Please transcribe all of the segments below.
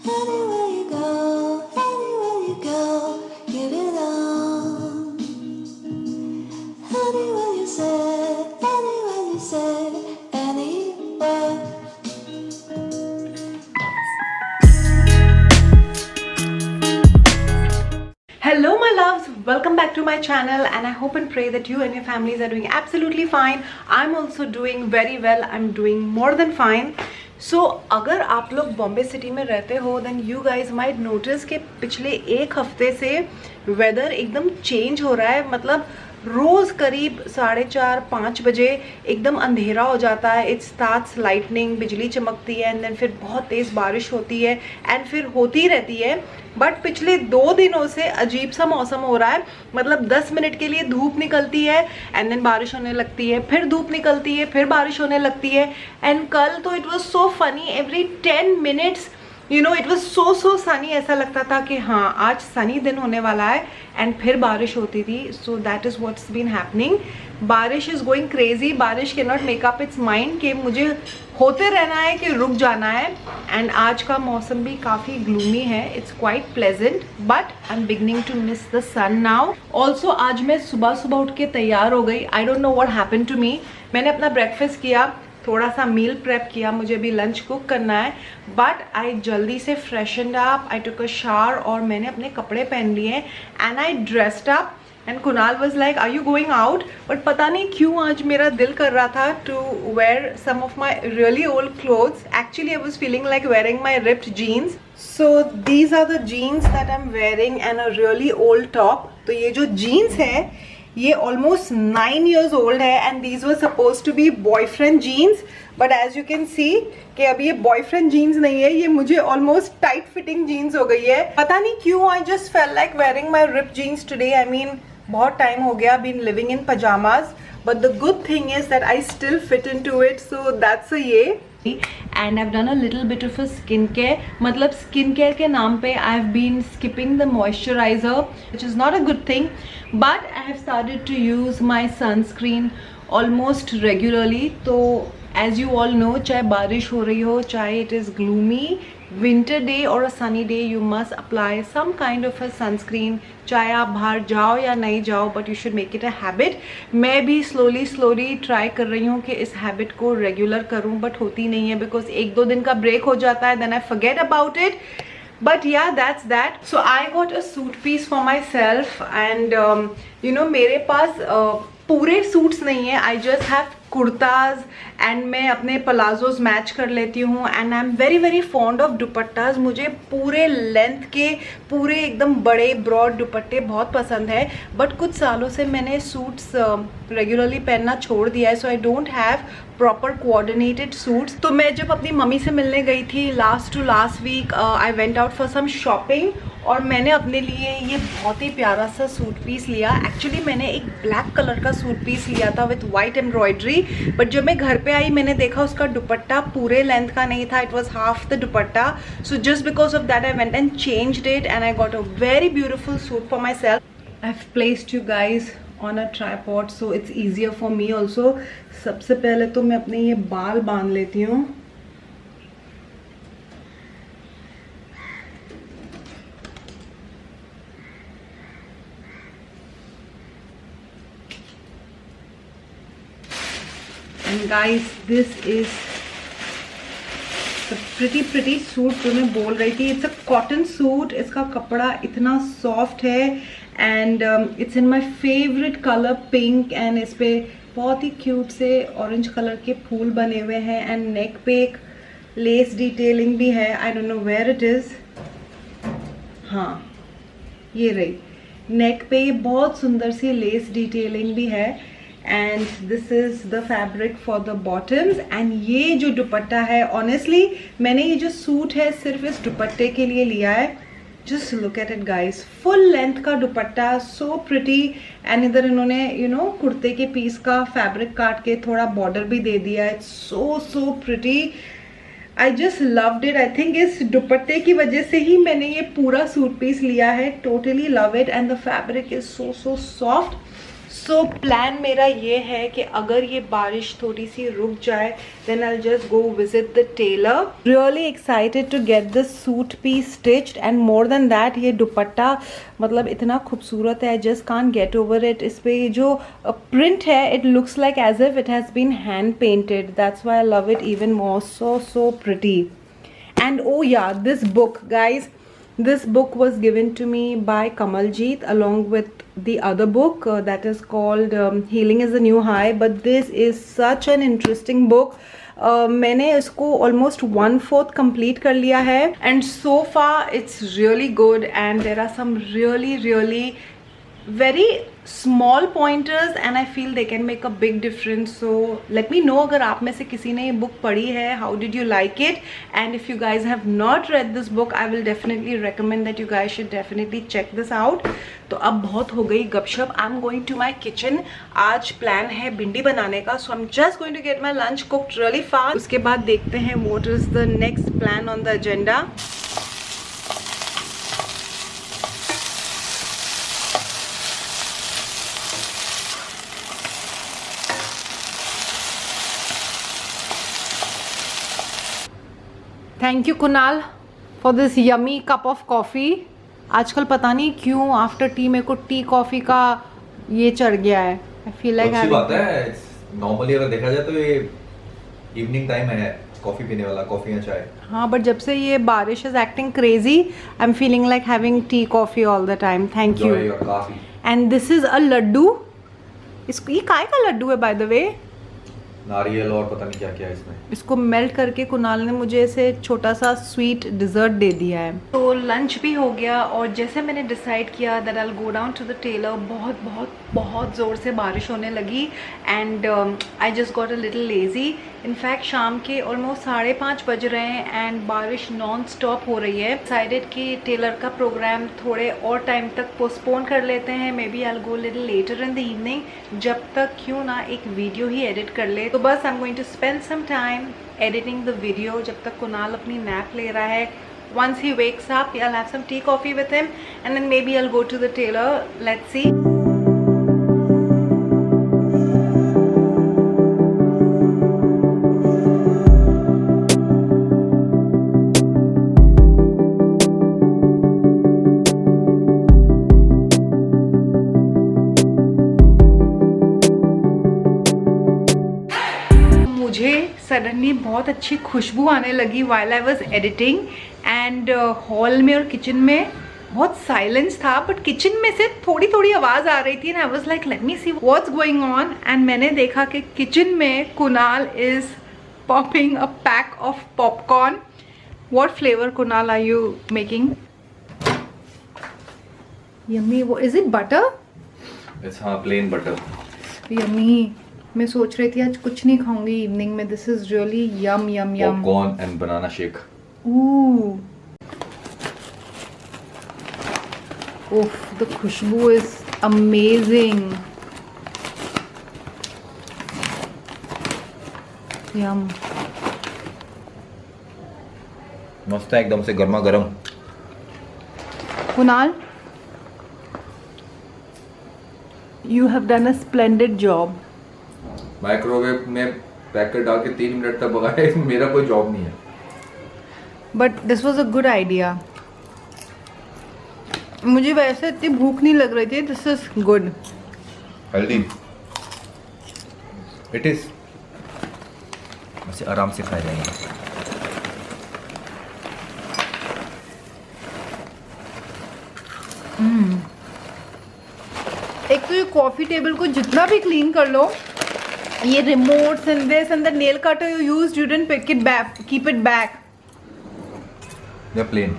Anywhere you go, give it all. Anywhere you say, anywhere. Hello my loves, welcome back to my channel and I hope and pray that you and your families are doing absolutely fine. I'm also doing very well. I'm doing more than fine. So अगर आप लोग Bombay city में रहते हो then you guys might notice कि पिछले एक हफ्ते से वेदर एकदम चेंज हो रहा है. मतलब रोज़ करीब 4:30-5 बजे एकदम अंधेरा हो जाता है. इट स्टार्ट्स लाइटनिंग, बिजली चमकती है एंड देन फिर बहुत तेज़ बारिश होती है एंड फिर होती रहती है. बट पिछले 2 दिनों से अजीब सा मौसम हो रहा है. मतलब 10 मिनट के लिए धूप निकलती है एंड देन बारिश होने लगती है, फिर धूप निकलती है, फिर बारिश होने लगती है. एंड कल तो it was so funny, every 10 minutes you know it was so Sunny. ऐसा लगता था कि हाँ आज सनी दिन होने वाला है एंड फिर बारिश होती थी. So that is what's been happening. बारिश इज़ गोइंग क्रेजी. बारिश can not make up its mind कि मुझे होते रहना है कि रुक जाना है. एंड आज का मौसम भी काफ़ी ग्लूमी है. It's quite pleasant but I am beginning to miss the sun now. Also आज मैं सुबह सुबह उठ के तैयार हो गई. I don't know what happened to me. मैंने अपना ब्रेकफास्ट किया, थोड़ा सा मील प्रेप किया, मुझे भी लंच कुक करना है. बट आई जल्दी से फ्रेशनड up, I took a shower और मैंने अपने कपड़े पहन लिए and I dressed up. And Kunal was like are you going out. But पता नहीं क्यों आज मेरा दिल कर रहा था to wear some of my really old clothes. Actually I was feeling like wearing my ripped jeans. So these are the jeans that I am wearing and a really old top. तो ये जो jeans है ये almost 9 years old है and these were suppose to be boyfriend jeans. But as you can see कि अब ये boyfriend jeans नहीं है, ये मुझे ऑलमोस्ट टाइट फिटिंग जीन्स हो गई है. पता नहीं क्यों I just feel like wearing my rip jeans today. I mean बहुत टाइम हो गया been living in pyjamas. But the good thing is that I still fit in to it. So that's a yeah. And I've done a little bit of a skincare. मतलब skincare के नाम पे I've been skipping the moisturizer, which is not a good thing. But I have started to use my sunscreen almost regularly. तो as you all know, चाहे बारिश हो रही हो, चाहे it is gloomy winter day or a sunny day, you must apply some kind of a sunscreen. चाहे आप बाहर जाओ या नहीं जाओ, but you should make it a habit. मैं भी slowly try कर रही हूँ कि इस habit को regular करूँ, but होती नहीं है because 1-2 दिन का break हो जाता है, then I forget about it. But yeah, that's that. So I got a suit piece for myself and you know मेरे पास पूरे सूट्स नहीं है. I just have kurtas and मैं अपने पलाजोज मैच कर लेती हूँ and I am very fond of dupattas. मुझे पूरे लेंथ के पूरे एकदम बड़े ब्रॉड दुपट्टे बहुत पसंद है. बट कुछ सालों से मैंने सूट्स रेगुलरली पहनना छोड़ दिया है. So I don't have proper coordinated suits. तो मैं जब अपनी मम्मी से मिलने गई थी last week, I went out for some shopping और मैंने अपने लिए ये बहुत ही प्यारा सा सूट पीस लिया. एक्चुअली मैंने एक ब्लैक कलर का सूट पीस लिया था विथ वाइट एम्ब्रॉयडरी. बट जब मैं घर पे आई मैंने देखा उसका दुपट्टा पूरे लेंथ का नहीं था. It was half the dupatta. So just because of that I went and changed it and I got a very beautiful suit for my self. I have placed you guys on a tripod so it's easier for me also. सबसे पहले तो मैं अपने ये बाल बांध लेती हूँ. And guys, this is the pretty suit जो मैं बोल रही थी. It's a cotton suit. इसका कपड़ा इतना सॉफ्ट है and it's in my favourite colour pink and इस पे बहुत ही क्यूट से ऑरेंज कलर के फूल बने हुए हैं एंड नेक पे एक लेस डिटेलिंग भी है. I don't know where it is. हाँ ये रही. नेक पे ये बहुत सुंदर सी लेस डिटेलिंग भी है and this is the fabric for the bottoms. And ये जो दुपट्टा है ऑनेस्टली मैंने ये जो सूट है सिर्फ इस दुपट्टे के लिए लिया है. Just look at it guys. Full length का दुपट्टा, सो प्रिटी. एंड इधर इन्होंने यू नो कुर्ते के पीस का फैब्रिक काट के थोड़ा बॉर्डर भी दे दिया. It's so pretty. I just loved it. I think इस दुपट्टे की वजह से ही मैंने ये पूरा सूट पीस लिया है. Totally love it and the fabric is so soft. So plan मेरा ये है कि अगर ये बारिश थोड़ी सी रुक जाए then I just go visit the tailor. Really excited to get the suit piece stitched and more than that ये दुपट्टा मतलब इतना खूबसूरत है. I just can't get over it. इस पे जो प्रिंट है it looks like as if it has been hand painted. That's why I love it even more. So pretty. And oh yeah, this book, guys, this book was given to me by Kamaljeet along with the other book that is called Healing is the New High. But this is such an interesting book. मैंने इसको almost 1/4 complete कर लिया है and so far it's really good and there are some really very small pointers and I feel they can make a big difference. So let me know अगर आप में से किसी ने ये बुक पढ़ी है, how did you like it, and if you guys have not read this book I will definitely recommend that you guys should definitely check this out. तो अब बहुत हो गई गपशप. I'm going to my kitchen. आज plan है भिंडी बनाने का, so I'm just going to get my lunch cooked really fast. उसके बाद देखते हैं what is the next plan on the agenda. Thank you Kunal for this yummy cup of coffee. आजकल पता नहीं क्यों आफ्टर टी मेरे को टी कॉफ़ी का ये चढ़ गया है. आई फील लाइक अच्छी बात है. नॉर्मली अगर देखा जाए तो ये इवनिंग टाइम है कॉफ़ी पीने वाला, कॉफ़ी या चाय. हाँ बट जब से ये बारिश is acting crazy I am feeling like having tea coffee all the time. Thank you. And this is a laddoo. इसको ये काय का लड्डू है बाय द वे? नारियल और पता नहीं क्या क्या इसमें. इसको मेल्ट करके कुणाल ने मुझे ऐसे छोटा सा स्वीट डिज़र्ट दे दिया है. तो लंच भी हो गया और जैसे मैंने डिसाइड किया that I will go down to the tailor. बहुत ज़ोर से बारिश होने लगी and I just got a little lazy. In fact शाम के ऑलमोस्ट 5:30 बज रहे हैं एंड बारिश नॉन स्टॉप हो रही है. डिसाइडेड कि टेलर का प्रोग्राम थोड़े और टाइम तक पोस्टपोन कर लेते हैं. Maybe I will go little later in the evening. जब तक क्यों ना एक वीडियो ही एडिट कर ले. तो बस I am going to spend some time editing the video जब तक कुणाल अपनी नैप ले रहा है. once he wakes up I'll have some tea coffee with him and then maybe I'll go to the tailor. Let's see. Suddenly बहुत अच्छी खुशबू आने लगी while I was editing and hall में और किचन में बहुत साइलेंस था बट किचन में से थोड़ी आवाज़ आ रही थी and I was like let me see what's going on and मैंने देखा कि किचन में Kunal is popping a pack of popcorn. What flavor Kunal are you making? Yummy. Is it butter? It's plain butter. Yummy. मैं सोच रही थी आज कुछ नहीं खाऊंगी इवनिंग में. This is really yum. Popcorn and banana shake. Oof the खुशबू इज अमेजिंग. यम. मस्त है एकदम से गर्मा गर्म. Kunal you have done a splendid job. Microwave में पैकेट डाल के 3 मिनट तक पकाया. मेरा कोई जॉब नहीं है. But this was a good idea. मुझे वैसे इतनी भूख नहीं लग रही थी. This is good. Healthy it is. वैसे आराम से खाया जाएगा. एक तो ये कॉफी टेबल को जितना भी क्लीन कर लो, ये remotes and this and the nail cutter you used you didn't pick it back, keep it back. ये प्लेन.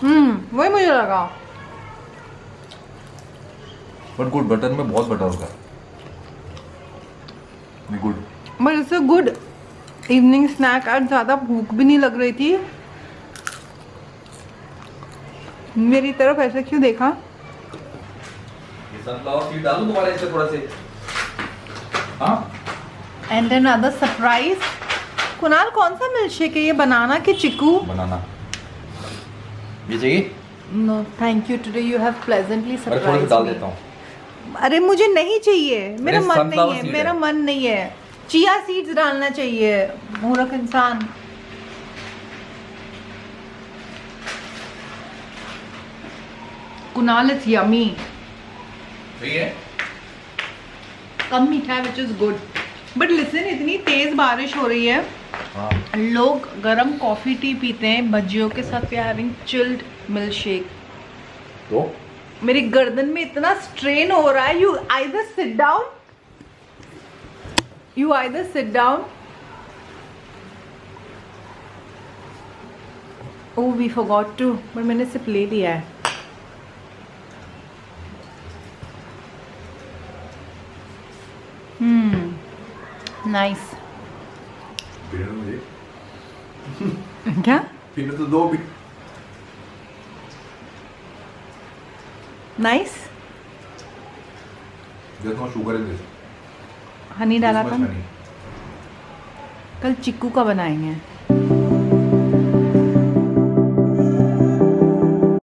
वही मुझे लगा. But good. बटर में बहुत बटर होगा. Good. But it's a good evening snack. आज ज़्यादा भूख भी नहीं लग रही थी. मेरी तरफ ऐसे क्यों देखा? सनफ्लावर सीड डालूं तुम्हारे इससे थोड़ा से. हाँ. And another surprise. कुणाल कौन सा मिल्कशेक है ये? बनाना कि चिकू? बनाना. ये चाहिए? No thank you. Today you have pleasantly surprised. थोड़ा सा डाल देता हूँ. अरे मुझे नहीं चाहिए, मेरा अरे मन नहीं sunflower है, seed मेरा है। मन नहीं है। चिया सीड्स डालना चाहिए, मूर्ख इंसान। कुनाल इज यमी, सही है। कम मीठा है which is good. But listen, इतनी तेज बारिश हो रही है, हाँ लोग गरम कॉफी टी पीते हैं भजियों के साथ, we are having chilled milk shake. तो मेरी गर्दन में इतना स्ट्रेन हो रहा है। You either sit down, you either sit down. Oh we forgot to, but मैंने सिर्फ ले लिया है। नाइस। पीने तो मुझे, क्या पीने तो दो भी। Nice. There's no sugar in this. Honey डाला This था much ना? honey. कल चिक्कू का बनाएंगे।